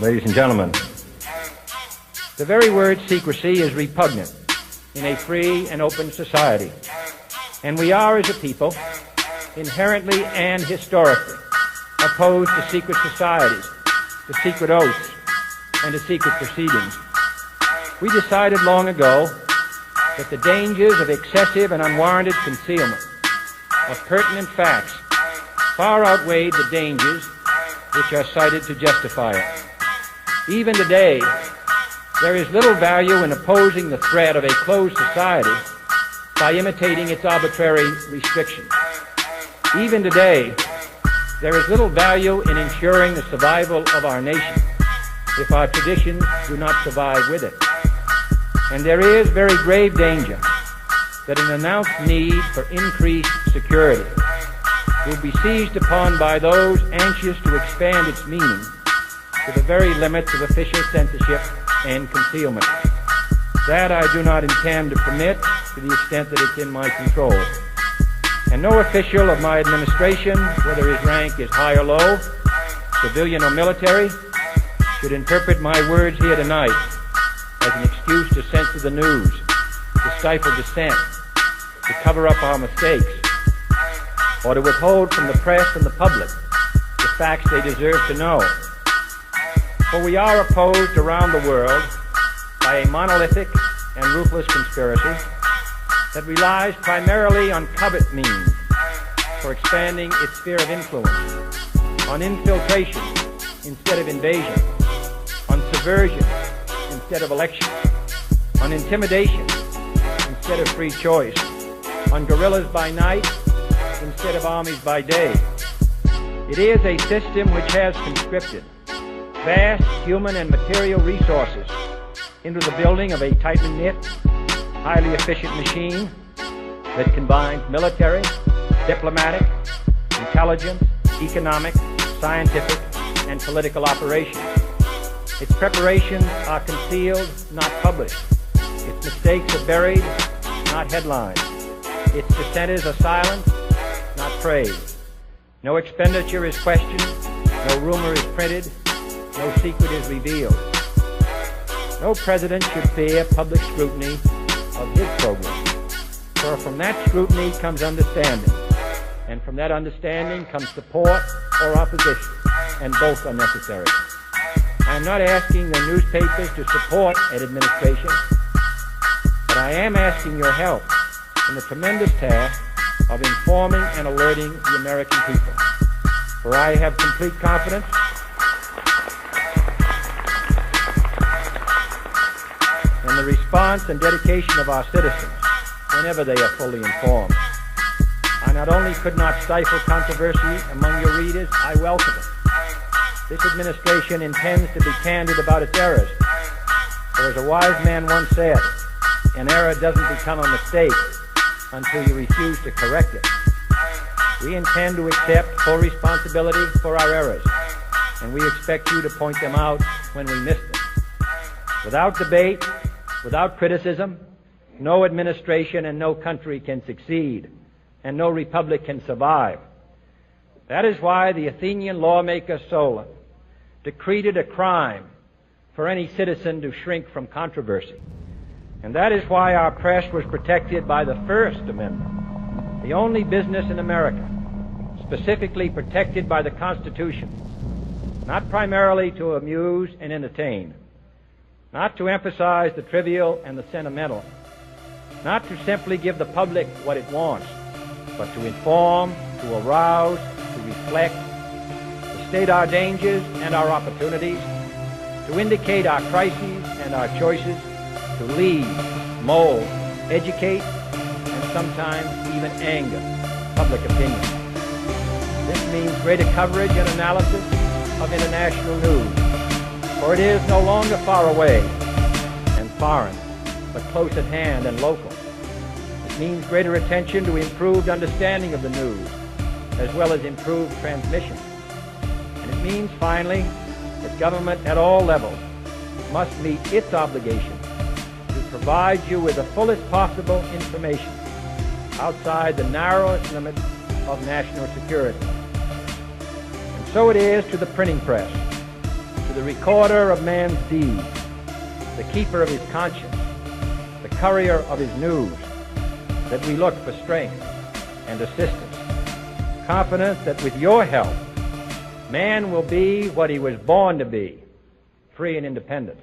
Ladies and gentlemen, the very word secrecy is repugnant in a free and open society, and we are, as a people, inherently and historically opposed to secret societies, to secret oaths, and to secret proceedings. We decided long ago that the dangers of excessive and unwarranted concealment of pertinent facts far outweighed the dangers which are cited to justify it. Even today, there is little value in opposing the threat of a closed society by imitating its arbitrary restrictions. Even today, there is little value in ensuring the survival of our nation if our traditions do not survive with it. And there is very grave danger that an announced need for increased security will be seized upon by those anxious to expand its meaning to the very limits of official censorship and concealment. That I do not intend to permit to the extent that it's in my control. And no official of my administration, whether his rank is high or low, civilian or military, should interpret my words here tonight as an excuse to censor the news, to stifle dissent, to cover up our mistakes, or to withhold from the press and the public the facts they deserve to know. For we are opposed around the world by a monolithic and ruthless conspiracy that relies primarily on covert means for expanding its sphere of influence, on infiltration instead of invasion, on subversion instead of election, on intimidation instead of free choice, on guerrillas by night instead of armies by day. It is a system which has conscripted vast human and material resources into the building of a tightly knit, highly efficient machine that combines military, diplomatic, intelligence, economic, scientific, and political operations. Its preparations are concealed, not published. Its mistakes are buried, not headlined. Its dissenters are silenced, not praised. No expenditure is questioned, no rumor is printed, no secret is revealed. No president should fear public scrutiny of his program, for from that scrutiny comes understanding, and from that understanding comes support or opposition, and both are necessary. I am not asking the newspapers to support an administration, but I am asking your help in the tremendous task of informing and alerting the American people. For I have complete confidence in the response and dedication of our citizens whenever they are fully informed. I not only could not stifle controversy among your readers, I welcome it. This administration intends to be candid about its errors. For as a wise man once said, an error doesn't become a mistake until you refuse to correct it. We intend to accept full responsibility for our errors, and we expect you to point them out when we miss them. Without debate, without criticism, no administration and no country can succeed, and no republic can survive. That is why the Athenian lawmaker Solon decreed it a crime for any citizen to shrink from controversy. And that is why our press was protected by the First Amendment, the only business in America specifically protected by the Constitution, not primarily to amuse and entertain, not to emphasize the trivial and the sentimental, not to simply give the public what it wants, but to inform, to arouse, to reflect, to state our dangers and our opportunities, to indicate our crises and our choices, to lead, mold, educate, and sometimes even anger public opinion. This means greater coverage and analysis of international news, for it is no longer far away and foreign, but close at hand and local. It means greater attention to improved understanding of the news, as well as improved transmission. And it means, finally, that government at all levels must meet its obligation to provide you with the fullest possible information outside the narrowest limits of national security. And so it is to the printing press, to the recorder of man's deeds, the keeper of his conscience, the courier of his news, that we look for strength and assistance, confident that with your help, man will be what he was born to be, free and independent.